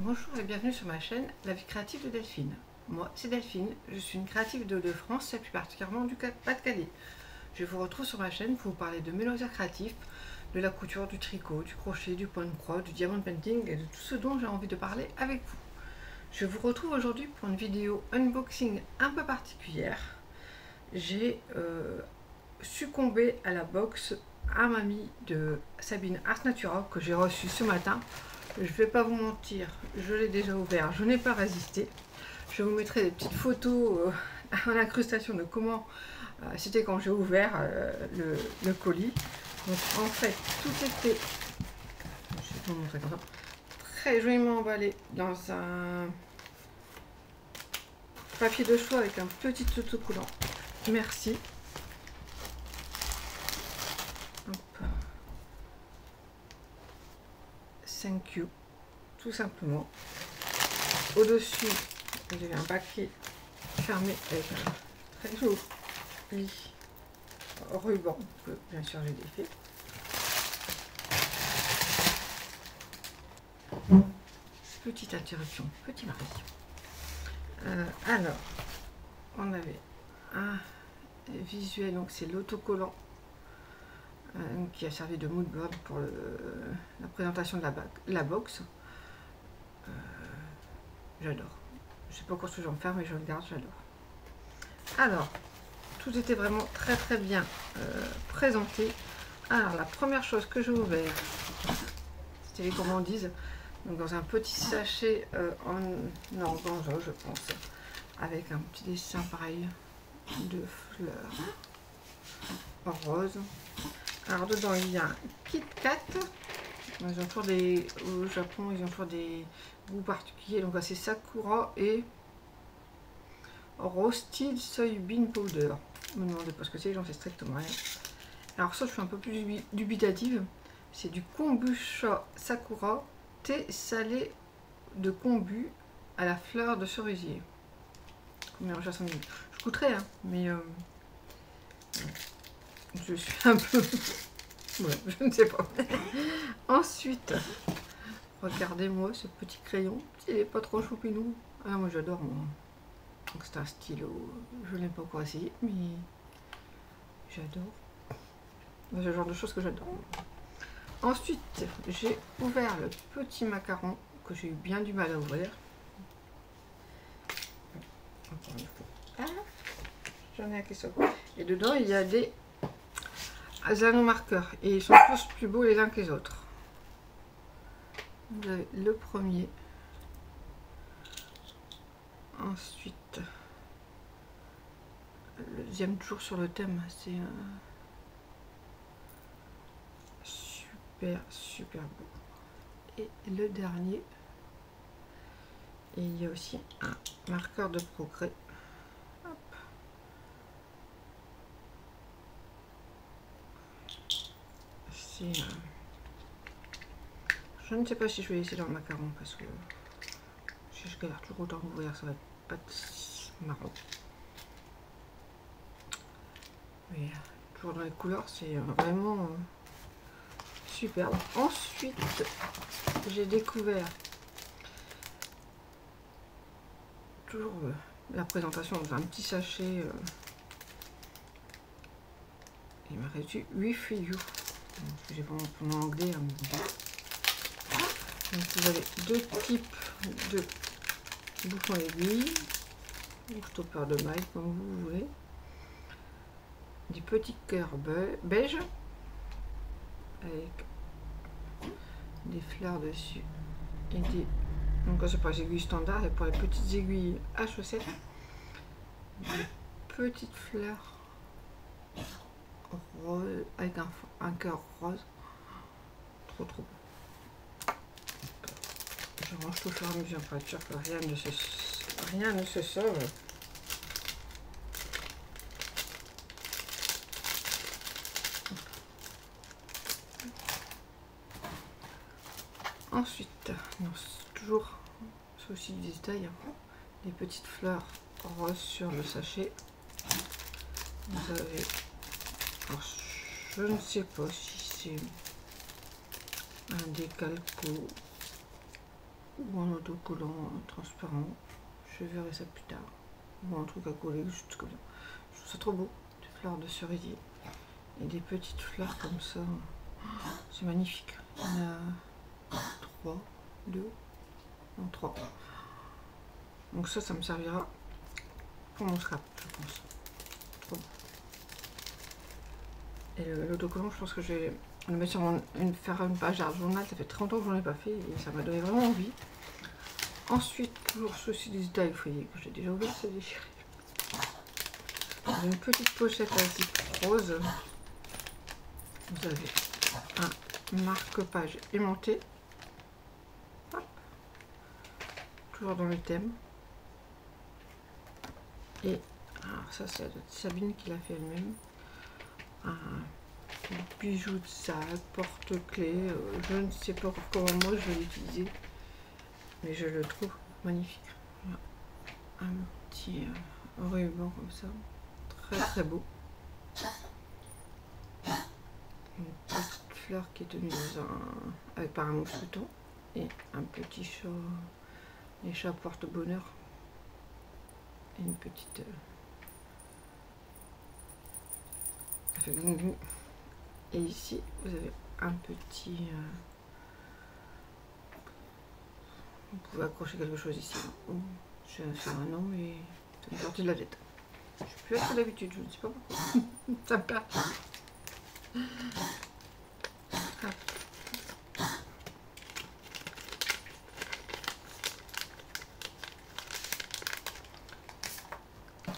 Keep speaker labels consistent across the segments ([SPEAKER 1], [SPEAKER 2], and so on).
[SPEAKER 1] Bonjour et bienvenue sur ma chaîne La vie créative de Delphine. Moi c'est Delphine, je suis une créative de France et plus particulièrement du Pas-de-Calais. Je vous retrouve sur ma chaîne pour vous parler de mes loisirs créatifs, de la couture, du tricot, du crochet, du point de croix, du diamond painting et de tout ce dont j'ai envie de parler avec vous. Je vous retrouve aujourd'hui pour une vidéo unboxing un peu particulière. J'ai succombé à la box à mamie de Sabine Art Natura que j'ai reçue ce matin. Je ne vais pas vous mentir, je l'ai déjà ouvert, je n'ai pas résisté. Je vous mettrai des petites photos en incrustation de comment c'était quand j'ai ouvert le colis. Donc en fait, tout était, je vais vous montrer comme ça, très joliment emballé dans un papier de choix avec un petit autocollant. Merci. Hop. Thank you, tout simplement. Au-dessus, j'ai un paquet fermé avec un très joli ruban que bien sûr j'ai défait. Petite interruption, petit mari. Alors, on avait un visuel, donc c'est l'autocollant qui a servi de moodboard pour la présentation de la box. J'adore. Je sais pas encore ce que j'en faire, mais je le garde, j'adore. Alors, tout était vraiment très bien présenté. Alors, la première chose que j'ai ouvert, c'était les gourmandises. Donc, dans un petit sachet en organza, je pense, avec un petit dessin pareil de fleurs en rose. Alors, dedans, il y a un Kit Kat. Ils ont toujours au Japon, ils ont toujours des goûts particuliers. Donc, c'est Sakura et Roasted Soybean Powder. Ne me demandez pas ce que c'est, j'en sais strictement rien. Alors, ça, je suis un peu plus dubitative. C'est du kombucha Sakura, thé salé de kombu à la fleur de cerisier. Combien à 70 000. Je coûterais, hein, mais je suis un peu. Ouais, je ne sais pas. Ensuite, regardez-moi ce petit crayon. Il n'est pas trop choupinou. Ah, moi j'adore moi. Donc c'est un stylo. Je ne l'ai pas encore essayé, mais j'adore. C'est le genre de choses que j'adore. Ensuite, j'ai ouvert le petit macaron que j'ai eu bien du mal à ouvrir. Encore une fois. Ah, j'en ai un qui sort. Et dedans, il y a des anneaux marqueurs. Et ils sont tous plus beaux les uns que les autres. Vous avez le premier. Ensuite, le deuxième, toujours sur le thème, c'est super beau. Et le dernier, et il y a aussi un marqueur de progrès. Hop. C'est je ne sais pas si je vais laisser dans le macaron parce que si je galère toujours autant ouvrir, ça va pas être marrant. Mais toujours dans les couleurs, c'est vraiment superbe. Ensuite, j'ai découvert toujours la présentation dans un petit sachet. Il m'a reçu 8 figures. J'ai pas mon anglais. Donc vous avez deux types de bouchons aiguilles ou stopper de maille comme vous voulez. Des petits cœurs beige avec des fleurs dessus et des, donc c'est pour les aiguilles standards, et pour les petites aiguilles à chaussettes des petites fleurs rose avec un cœur rose, trop beau. Je range tout au fur et à mesure pour être sûr que rien ne se sauve. Ensuite, toujours souci du détail, les petites fleurs roses sur le sachet. Vous avez, alors, je ne sais pas si c'est un décalco ou un autocollant transparent. Je verrai ça plus tard. Ou un truc à coller juste comme ça. Je trouve ça trop beau. Des fleurs de cerisier. Et des petites fleurs comme ça. C'est magnifique. Il y en a 3, 2, non 3. Donc ça me servira pour mon scrap, je pense. Trop bon. Et l'autocollant, je pense que je vais le mettre sur faire une page d'art journal. Ça fait très longtemps que je n'en ai pas fait et ça m'a donné vraiment envie. Ensuite, toujours ceci des tailles, vous voyez que j'ai déjà ouvert, c'est déchiré. Dans une petite pochette à zip rose, vous avez un marque-page aimanté. Hop. Toujours dans le thème. Et alors ça, c'est Sabine qui l'a fait elle-même. Un bijou de sac, porte-clés. Je ne sais pas comment moi je vais l'utiliser, mais je le trouve magnifique. Voilà. Un petit ruban comme ça, très très beau. Une petite fleur qui est tenue dans par un mousqueton et un petit chat. Les chats portent bonheur. Et une petite ça fait gling gling. Et ici vous avez un petit vous pouvez accrocher quelque chose ici. Je vais faire un nom mais ça me sortit de la tête. Je suis plus assez d'habitude, je ne sais pas pourquoi. Ça me perd.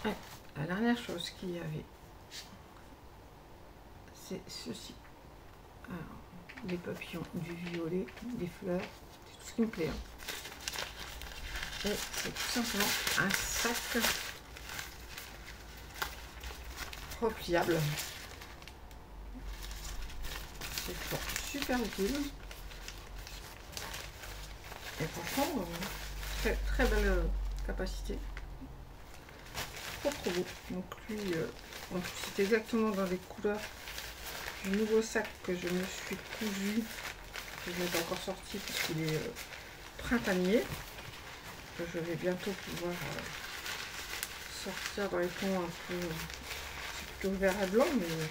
[SPEAKER 1] Ouais, la dernière chose qu'il y avait, c'est ceci. Alors, des papillons, du violet, des fleurs, c'est tout ce qui me plaît. Et c'est tout simplement un sac repliable. C'est super utile. Et franchement, très, très belle capacité. Trop beau. Donc lui, c'est exactement dans les couleurs du nouveau sac que je me suis cousu. Je ne l'ai pas encore sorti puisqu'il est printanier. Que je vais bientôt pouvoir sortir dans les tons un peu plutôt vert et blanc, mais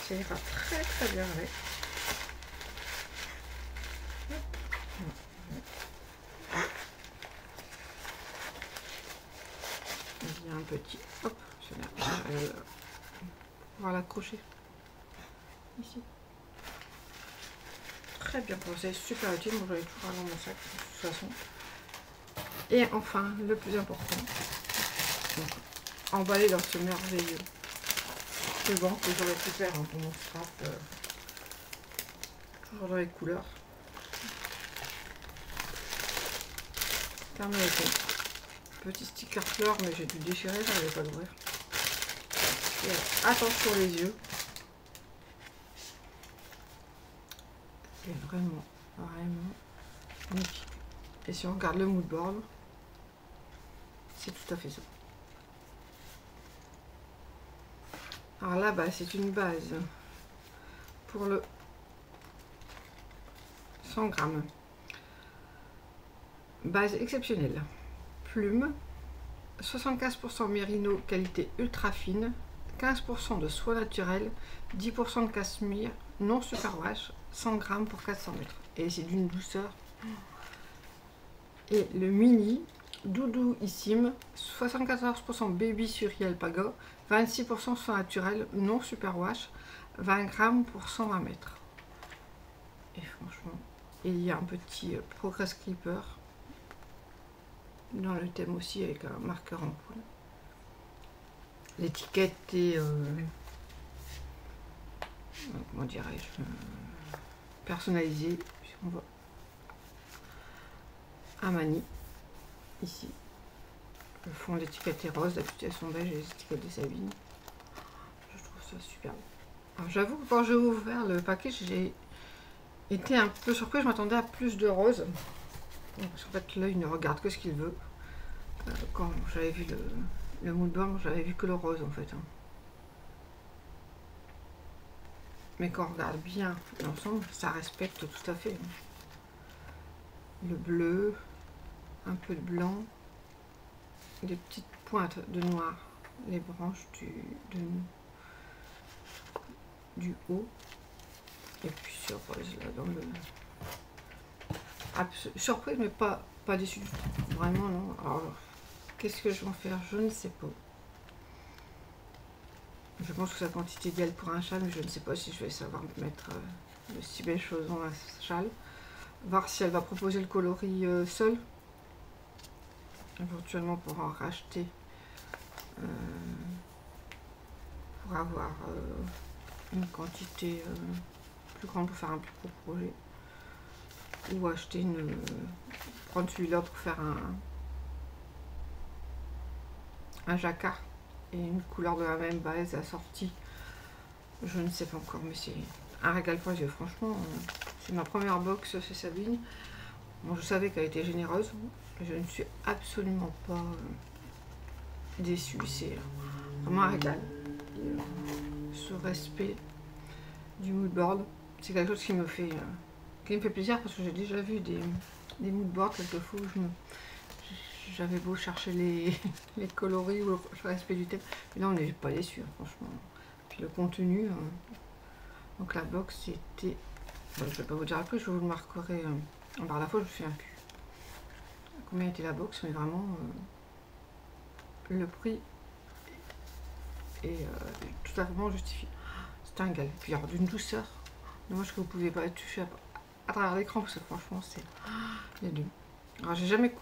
[SPEAKER 1] ça ira très très bien avec. Il y a un petit, hop, je vais pouvoir l'accrocher ici. Très bien pensé, super utile. Moi j'avais toujours dans mon sac de toute façon. Et enfin, le plus important, donc, emballé dans ce merveilleux ruban que j'aurais pu faire pour mon scrap, toujours dans les couleurs. Fermé les tons. Petit sticker fleur, mais j'ai dû déchirer, je n'arrivais pas à l'ouvrir. Attention les yeux. C'est vraiment magnifique. Et si on regarde le mood board, c'est tout à fait ça. Alors là, c'est une base pour le 100 grammes. Base exceptionnelle. Plume, 75% mérino qualité ultra fine, 15% de soie naturelle, 10% de cachemire non superwash, 100 grammes pour 400 mètres. Et c'est d'une douceur. Et le mini, doudouissime, 74% baby suri alpaga, 26% soie naturelle non superwash, 20 grammes pour 120 mètres. Et franchement, il y a un petit progress clipper dans le thème aussi avec un marqueur en poule. L'étiquette est comment dirais-je, personnalisée. On voit un mani ici. Le fond de l'étiquette est rose, l'application beige et les étiquettes de Sabine. Je trouve ça super. Alors j'avoue que quand j'ai ouvert le paquet, j'ai été un peu surpris. Je m'attendais à plus de rose. Parce qu'en fait l'œil ne regarde que ce qu'il veut. Quand j'avais vu le mood board, j'avais vu que le rose en fait. Mais quand on regarde bien l'ensemble, ça respecte tout à fait. le bleu, un peu de blanc, des petites pointes de noir, les branches du haut, et puis surprise là dans le... surprise mais pas déçue, vraiment non. Alors, qu'est-ce que je vais en faire? Je ne sais pas. Je pense que c'est la quantité idéale pour un châle, mais je ne sais pas si je vais savoir mettre de si belles choses dans un châle. Voir si elle va proposer le coloris seul. Éventuellement pour en racheter. Pour avoir une quantité plus grande pour faire un plus gros projet. Ou acheter prendre celui-là pour faire un jacquard et une couleur de la même base assortie. Je ne sais pas encore, mais c'est un régal pour les yeux. Franchement, c'est ma première box, c'est Sabine. Bon, je savais qu'elle était généreuse. Je ne suis absolument pas déçue. C'est vraiment un régal. Ce respect du mood board, c'est quelque chose qui me fait plaisir parce que j'ai déjà vu des mood boards quelquefois où j'avais beau chercher les coloris ou le respect du thème, mais là on n'est pas déçu, franchement. Puis le contenu, donc la box c'était, je ne vais pas vous dire après, je vous le marquerai en barre d'infos, je me souviens plus combien était la box, mais vraiment le prix est tout à fait justifié. C'est un régal. Puis alors d'une douceur, dommage que vous ne pouvez pas toucher à travers l'écran parce que franchement c'est les deux. Alors j'ai jamais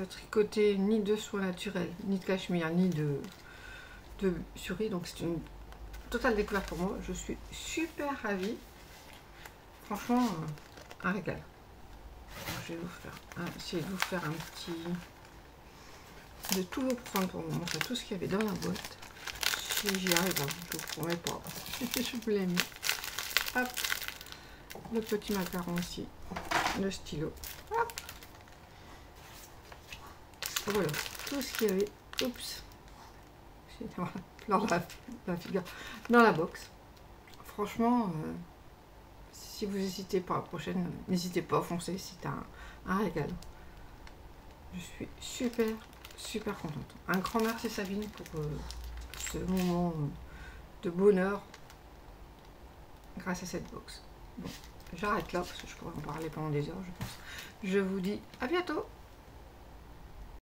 [SPEAKER 1] tricoté ni de soie naturelle, ni de cachemire, ni de surrie, donc c'est une totale découverte pour moi. Je suis super ravie. Franchement, un régal. Alors, je vais vous faire essayer de vous faire un petit... de tout vous prendre pour vous montrer tout ce qu'il y avait dans la boîte. Si j'y arrive, je vous promets pas. Je vous l'ai mis. Hop. Le petit macaron aussi. Le stylo. Hop. Voilà. Tout ce qu'il y avait. Oups. Dans la figure. Dans la box. Franchement, si vous hésitez pour la prochaine, n'hésitez pas à foncer. C'est un régal. Je suis super contente. Un grand merci Sabine pour ce moment de bonheur grâce à cette box. Bon, j'arrête là parce que je pourrais en parler pendant des heures, je pense. Je vous dis à bientôt.